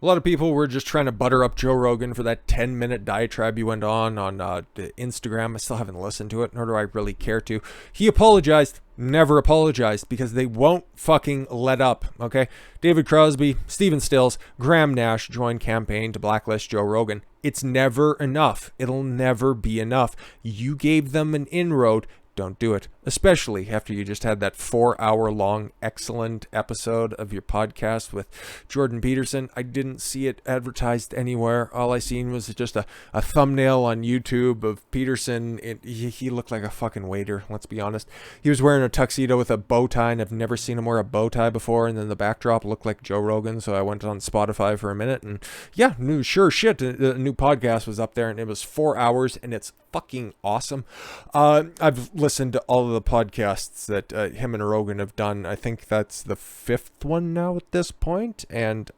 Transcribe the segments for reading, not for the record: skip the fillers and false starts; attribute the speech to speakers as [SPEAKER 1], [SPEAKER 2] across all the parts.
[SPEAKER 1] A lot of people were just trying to butter up Joe Rogan for that 10-minute diatribe he went on Instagram. I still haven't listened to it, nor do I really care to. He apologized, never apologized, because they won't fucking let up, okay? David Crosby, Stephen Stills, Graham Nash joined campaign to blacklist Joe Rogan. It's never enough. It'll never be enough. You gave them an inroad. Don't do it, especially after you just had that 4-hour long excellent episode of your podcast with Jordan Peterson. I didn't see it advertised anywhere. All I seen was just a thumbnail on YouTube of Peterson. He looked like a fucking waiter, let's be honest. He was wearing a tuxedo with a bow tie, and I've never seen him wear a bow tie before, and then the backdrop looked like Joe Rogan, so I went on Spotify for a minute, and yeah, sure shit, a new podcast was up there, and it was 4 hours, and it's fucking awesome. I've listened to all of the podcasts that him and Rogan have done. I think that's the 5th one now at this point, and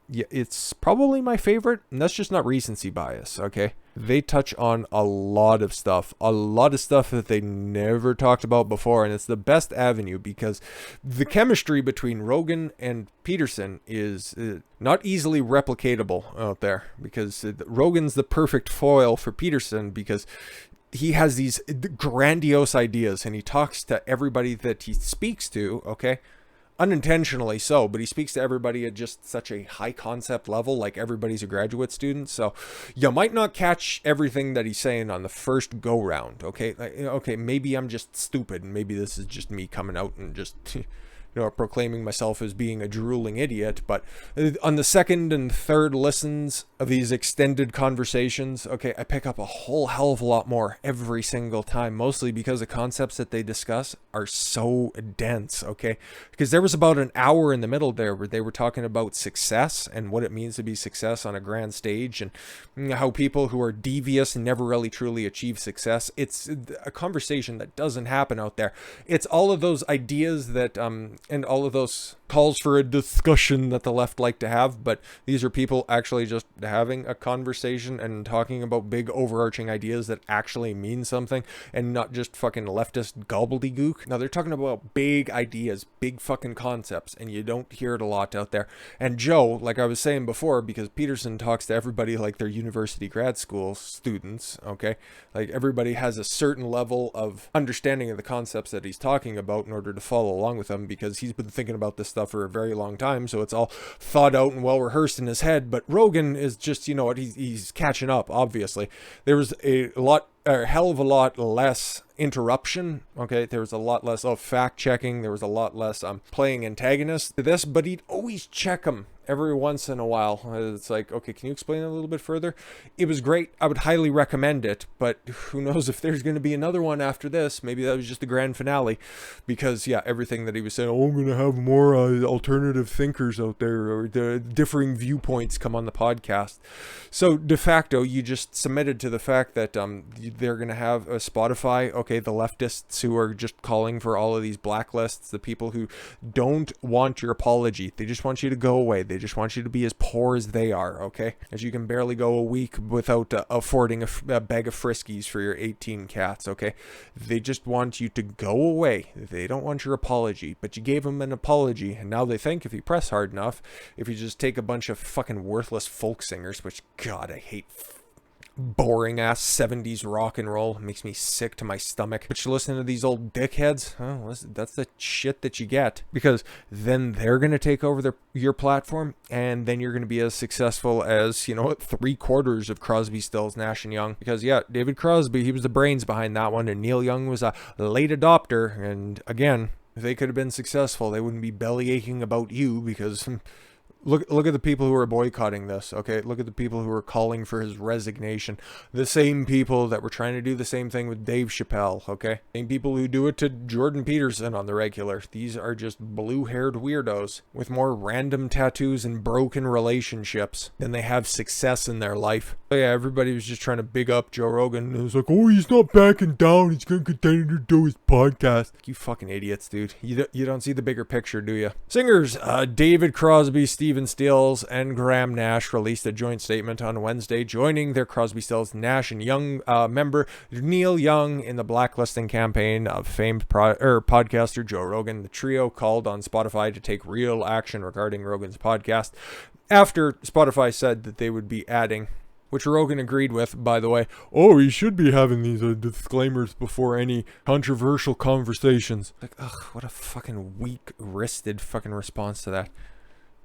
[SPEAKER 1] yeah, it's probably my favorite, and that's just not recency bias, okay? They touch on a lot of stuff that they never talked about before, and it's the best avenue because the chemistry between Rogan and Peterson is not easily replicatable out there, because Rogan's the perfect foil for Peterson because he has these grandiose ideas and he talks to everybody that he speaks to, okay? Unintentionally so, but he speaks to everybody at just such a high concept level, like everybody's a graduate student, so you might not catch everything that he's saying on the first go round, okay? Okay, maybe I'm just stupid, and maybe this is just me coming out and just proclaiming myself as being a drooling idiot, but on the second and third listens of these extended conversations, okay, I pick up a whole hell of a lot more every single time, mostly because the concepts that they discuss are so dense, okay? Because there was about an hour in the middle there where they were talking about success and what it means to be success on a grand stage, and how people who are devious never really truly achieve success. It's a conversation that doesn't happen out there. It's all of those ideas that and all of those calls for a discussion that the left like to have, but these are people actually just having a conversation and talking about big overarching ideas that actually mean something, and not just fucking leftist gobbledygook. Now they're talking about big ideas, big fucking concepts, and you don't hear it a lot out there. And Joe, like I was saying before, because Peterson talks to everybody like they're university grad school students, okay? Like everybody has a certain level of understanding of the concepts that he's talking about in order to follow along with them, because he's been thinking about this stuff for a very long time, so it's all thought out and well rehearsed in his head. But Rogan is just, you know what, he's catching up, obviously. There was a hell of a lot less interruption, okay? There was a lot less fact checking, there was a lot less playing antagonist to this, but he'd always check him every once in a while. It's like, okay, can you explain it a little bit further? It was great. I would highly recommend it, but who knows if there's going to be another one after this. Maybe that was just the grand finale, because yeah, everything that he was saying, oh, I'm going to have more alternative thinkers out there, or the differing viewpoints come on the podcast. So de facto, you just submitted to the fact that they're going to have a Spotify, okay, the leftists who are just calling for all of these blacklists, the people who don't want your apology, they just want you to go away. They just want you to be as poor as they are, okay? As you can barely go a week without affording a bag of Friskies for your 18 cats, okay? They just want you to go away. They don't want your apology, but you gave them an apology, and now they think if you press hard enough, if you just take a bunch of fucking worthless folk singers, which, God, I hate boring ass 70s rock and roll, makes me sick to my stomach. But you listen to these old dickheads, oh, that's the shit that you get, because then they're gonna take over your platform, and then you're gonna be as successful as, 3/4 of Crosby, Stills, Nash and Young. Because yeah, David Crosby, he was the brains behind that one, and Neil Young was a late adopter. And again, if they could have been successful, they wouldn't be belly aching about you, because Look at the people who are boycotting this, okay? Look at the people who are calling for his resignation. The same people that were trying to do the same thing with Dave Chappelle, okay? Same people who do it to Jordan Peterson on the regular. These are just blue-haired weirdos with more random tattoos and broken relationships than they have success in their life. So yeah, everybody was just trying to big up Joe Rogan. It was like, oh, he's not backing down. He's going to continue to do his podcast. You fucking idiots, dude. You don't see the bigger picture, do you? Singers, David Crosby, Stephen Stills, and Graham Nash released a joint statement on Wednesday, joining their Crosby, Stills, Nash and Young member Neil Young in the blacklisting campaign of famed podcaster Joe Rogan. The trio called on Spotify to take real action regarding Rogan's podcast. After Spotify said that they would be adding, which Rogan agreed with, by the way. Oh, you should be having these disclaimers before any controversial conversations. Like, ugh, what a fucking weak-wristed fucking response to that.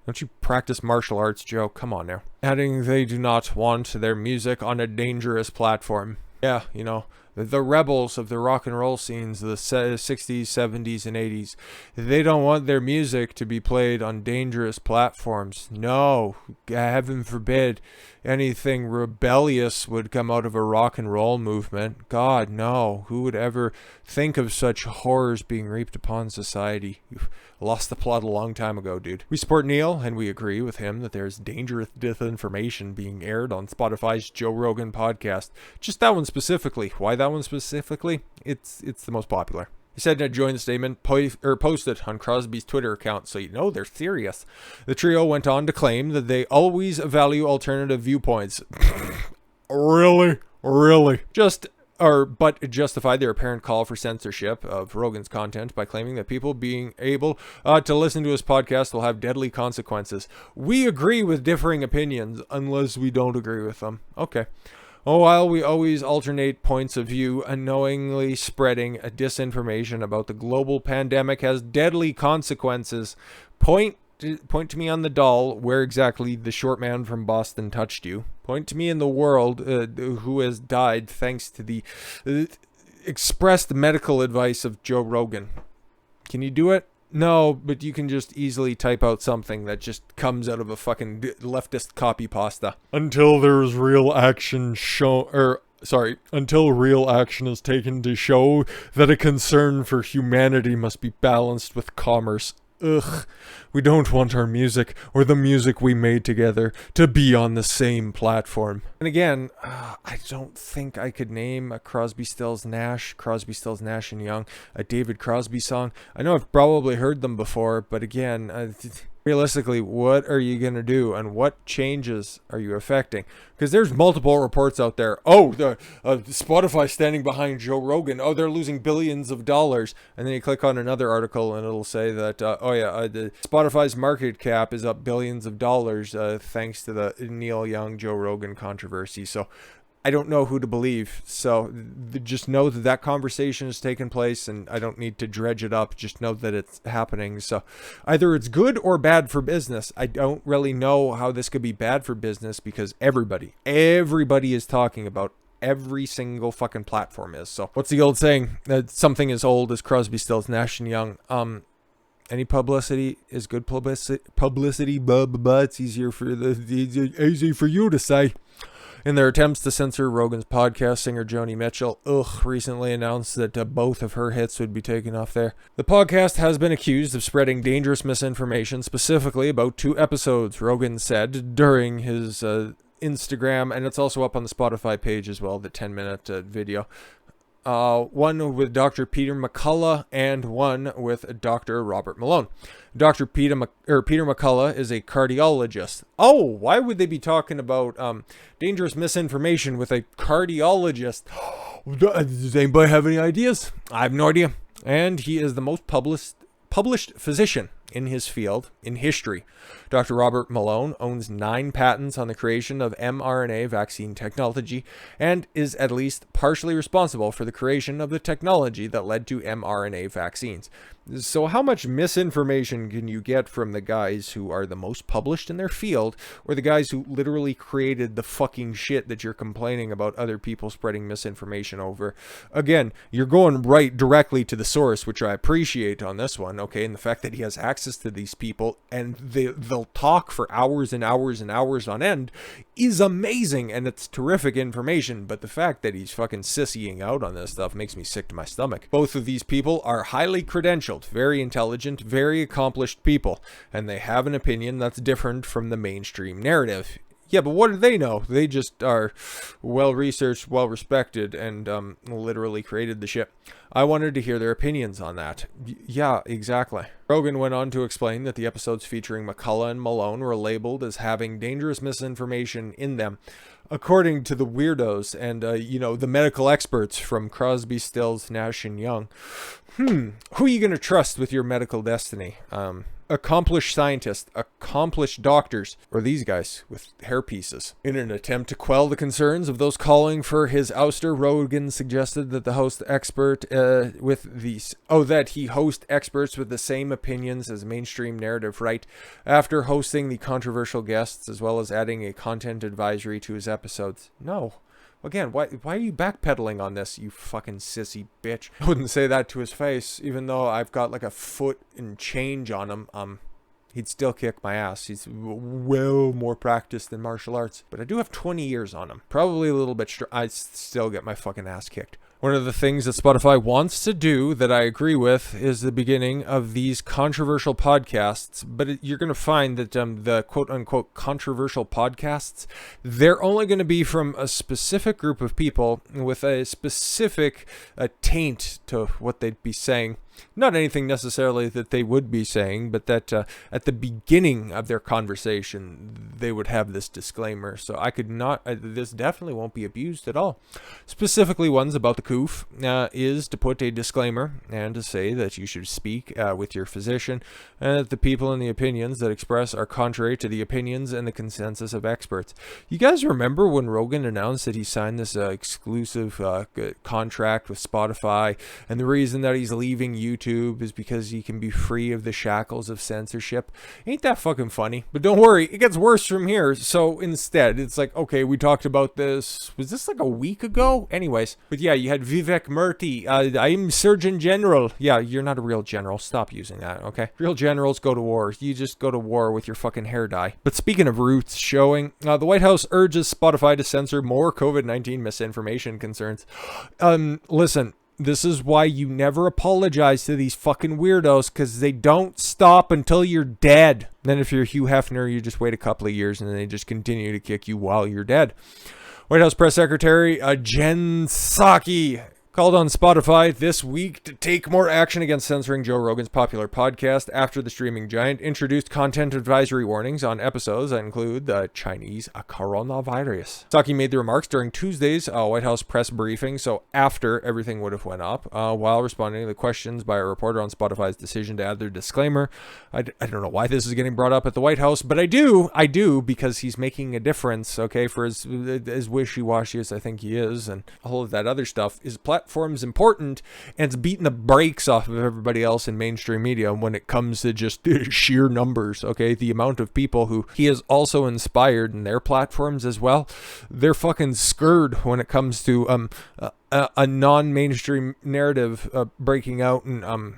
[SPEAKER 1] Don't you practice martial arts, Joe? Come on now. Adding they do not want their music on a dangerous platform. Yeah, you know, the rebels of the rock and roll scenes, the 60s, 70s, and 80s, they don't want their music to be played on dangerous platforms. No, heaven forbid anything rebellious would come out of a rock and roll movement. God, no. Who would ever think of such horrors being reaped upon society? You've lost the plot a long time ago, dude. We support Neil, and we agree with him that there's dangerous disinformation being aired on Spotify's Joe Rogan podcast. Just that one specifically. Why that one specifically? It's the most popular. He said to join the statement, posted on Crosby's Twitter account, so you know they're serious. The trio went on to claim that they always value alternative viewpoints. Really? But justified their apparent call for censorship of Rogan's content by claiming that people being able to listen to his podcast will have deadly consequences. We agree with differing opinions unless we don't agree with them. Okay. Oh, while we always alternate points of view, unknowingly spreading a disinformation about the global pandemic has deadly consequences. Point to me on the doll where exactly the short man from Boston touched you. Point to me in the world who has died thanks to the expressed medical advice of Joe Rogan. Can you do it? No, but you can just easily type out something that just comes out of a fucking leftist copy pasta. Until there's real action until real action is taken to show that a concern for humanity must be balanced with commerce. Ugh, we don't want our music or the music we made together to be on the same platform. And again, I don't think I could name a Crosby, Stills, Nash and Young, a David Crosby song. I know I've probably heard them before, but again, realistically, what are you going to do and what changes are you affecting? Because there's multiple reports out there. Oh, the Spotify standing behind Joe Rogan. Oh, they're losing billions of dollars. And then you click on another article and it'll say that, the Spotify's market cap is up billions of dollars thanks to the Neil Young, Joe Rogan controversy. So I don't know who to believe. So just know that that conversation has taken place and I don't need to dredge it up. Just know that it's happening. So either it's good or bad for business. I don't really know how this could be bad for business because everybody is talking about every single fucking platform is. So what's the old saying? That something as old as Crosby, Stills, Nash and Young. Any publicity is good publicity, but it's easier for you to say. In their attempts to censor Rogan's podcast, singer Joni Mitchell, recently announced that both of her hits would be taken off there. The podcast has been accused of spreading dangerous misinformation, specifically about 2 episodes, Rogan said during his Instagram, and it's also up on the Spotify page as well, the 10-minute video. One with Dr. Peter McCullough and one with Dr. Robert Malone. Dr. Peter McCullough is a cardiologist. Oh, why would they be talking about dangerous misinformation with a cardiologist? Does anybody have any ideas? I have no idea. And he is the most published physician in his field in history. Dr. Robert Malone owns 9 patents on the creation of mRNA vaccine technology and is at least partially responsible for the creation of the technology that led to mRNA vaccines. So how much misinformation can you get from the guys who are the most published in their field, or the guys who literally created the fucking shit that you're complaining about other people spreading misinformation over? Again, you're going right directly to the source, which I appreciate on this one, okay, and the fact that he has access to these people and they'll talk for hours and hours and hours on end is amazing, and it's terrific information, but the fact that he's fucking sissying out on this stuff makes me sick to my stomach. Both of these people are highly credentialed, very intelligent, very accomplished people, and they have an opinion that's different from the mainstream narrative. Yeah, but what do they know? They just are well-researched, well-respected, and literally created the shit. I wanted to hear their opinions on that. Yeah, exactly. Rogan went on to explain that the episodes featuring McCullough and Malone were labeled as having dangerous misinformation in them. according to the weirdos and, the medical experts from Crosby, Stills, Nash and Young. Who are you going to trust with your medical destiny? Accomplished scientists, accomplished doctors, or these guys with hairpieces. In an attempt to quell the concerns of those calling for his ouster, Rogan suggested that that he host experts with the same opinions as mainstream narrative right after hosting the controversial guests as well as adding a content advisory to his episodes. No. Again, why are you backpedaling on this, you fucking sissy bitch? I wouldn't say that to his face, even though I've got like a foot and change on him. He'd still kick my ass. He's well more practiced than martial arts. But I do have 20 years on him. Probably a little bit I'd still get my fucking ass kicked. One of the things that Spotify wants to do that I agree with is the beginning of these controversial podcasts. But you're going to find that the quote-unquote controversial podcasts, they're only going to be from a specific group of people with a specific taint to what they'd be saying. Not anything necessarily that they would be saying, but that at the beginning of their conversation, they would have this disclaimer. So I could not, this definitely won't be abused at all. Specifically ones about the coof is to put a disclaimer and to say that you should speak with your physician and that the people and the opinions that express are contrary to the opinions and the consensus of experts. You guys remember when Rogan announced that he signed this exclusive contract with Spotify, and the reason that he's leaving YouTube is because he can be free of the shackles of censorship? Ain't that fucking funny? But don't worry, it gets worse from here. So instead, it's like, okay, we talked about this. Was this like a week ago? Anyways, but yeah, you had Vivek Murthy. I'm Surgeon General. Yeah, you're not a real general. Stop using that, okay? Real generals go to war. You just go to war with your fucking hair dye. But speaking of roots showing, the White House urges Spotify to censor more COVID-19 misinformation concerns. Listen. This is why you never apologize to these fucking weirdos, because they don't stop until you're dead. Then if you're Hugh Hefner, you just wait a couple of years and then they just continue to kick you while you're dead. White House Press Secretary Jen Psaki called on Spotify this week to take more action against censoring Joe Rogan's popular podcast after the streaming giant introduced content advisory warnings on episodes that include the Chinese coronavirus. Psaki made the remarks during Tuesday's White House press briefing, so after everything would have went up, while responding to the questions by a reporter on Spotify's decision to add their disclaimer. I don't know why this is getting brought up at the White House, but I do, because he's making a difference, okay, for as wishy-washy as I think he is, and all of that other stuff. His platform's important, and it's beating the brakes off of everybody else in mainstream media when it comes to just sheer numbers, okay? The amount of people who he has also inspired in their platforms as well, they're fucking scared when it comes to a non-mainstream narrative breaking out and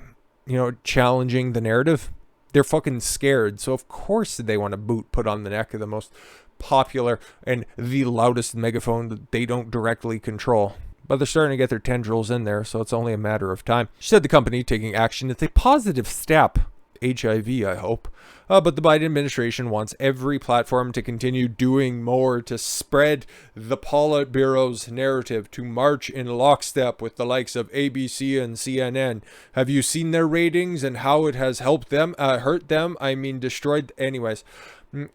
[SPEAKER 1] challenging the narrative. They're fucking scared, so of course they want a put on the neck of the most popular and the loudest megaphone that they don't directly control. But they're starting to get their tendrils in there, so it's only a matter of time. She said the company taking action is a positive step. HIV, I hope. But the Biden administration wants every platform to continue doing more to spread the Politburo's narrative, to march in lockstep with the likes of ABC and CNN. Have you seen their ratings and how it has helped them, hurt them? I mean, destroyed. Anyways.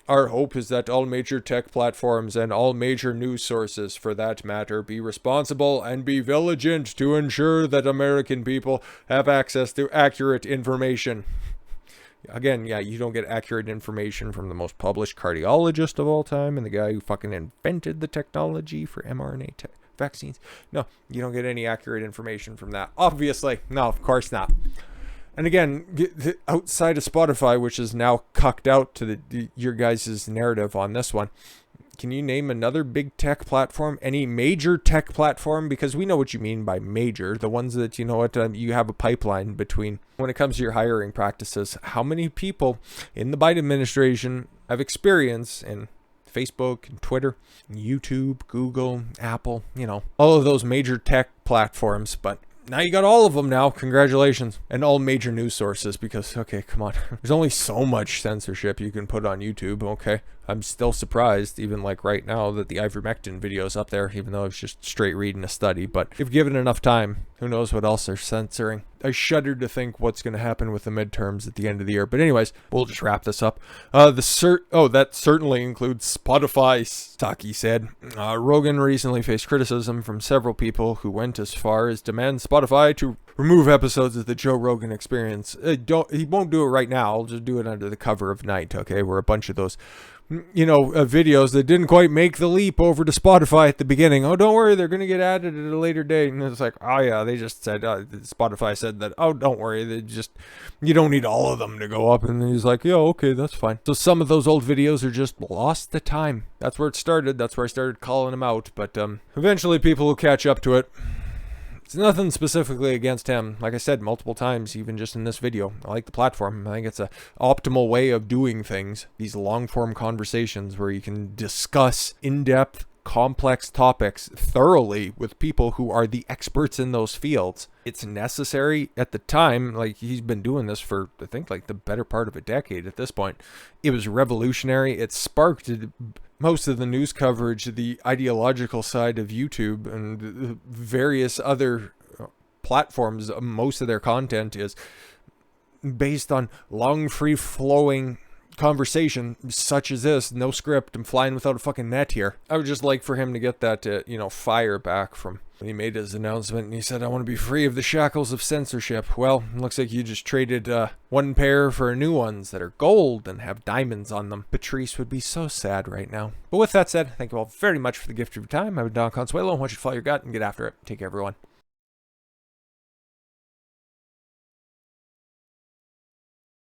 [SPEAKER 1] Our hope is that all major tech platforms and all major news sources, for that matter, be responsible and be vigilant to ensure that American people have access to accurate information. Again, yeah, you don't get accurate information from the most published cardiologist of all time and the guy who fucking invented the technology for mRNA vaccines. No, you don't get any accurate information from that. Obviously. No, of course not. And again, outside of Spotify, which is now cucked out to your guys' narrative on this one, can you name another big tech platform? Any major tech platform? Because we know what you mean by major. The ones that, you have a pipeline between. When it comes to your hiring practices, how many people in the Biden administration have experience in Facebook and Twitter, and YouTube, Google, Apple, all of those major tech platforms, but now you got all of them now. Congratulations. And all major news sources because, okay, come on. There's only so much censorship you can put on YouTube, okay? I'm still surprised, even like right now, that the ivermectin video is up there, even though I was just straight reading a study. But if given enough time, who knows what else they're censoring. I shudder to think what's going to happen with the midterms at the end of the year. But anyways, we'll just wrap this up. That certainly includes Spotify, Saki said. Rogan recently faced criticism from several people who went as far as demand Spotify to remove episodes of the Joe Rogan Experience. He won't do it right now. I'll just do it under the cover of night, okay? Where a bunch of those, videos that didn't quite make the leap over to Spotify at the beginning. Oh, don't worry, they're going to get added at a later date. And it's like, oh yeah, they just said, Spotify said that, oh, don't worry, you don't need all of them to go up. And he's like, yeah, okay, that's fine. So some of those old videos are just lost to time. That's where it started. That's where I started calling them out. But eventually people will catch up to it. It's nothing specifically against him. Like I said multiple times, even just in this video, I like the platform. I think it's an optimal way of doing things. These long-form conversations where you can discuss in-depth, complex topics thoroughly with people who are the experts in those fields. It's necessary at the time. Like, he's been doing this for, I think, like the better part of a decade at this point. It was revolutionary. It sparked most of the news coverage, the ideological side of YouTube and various other platforms. Most of their content is based on long, free-flowing conversation such as this. No script. I'm flying without a fucking net here. I would just like for him to get that, fire back from when he made his announcement and he said, I want to be free of the shackles of censorship. Well, it looks like you just traded one pair for new ones that are gold and have diamonds on them. Patrice would be so sad right now. But with that said, thank you all very much for the gift of your time. I've been Don Consuelo. I want you to follow your gut and get after it. Take care, everyone.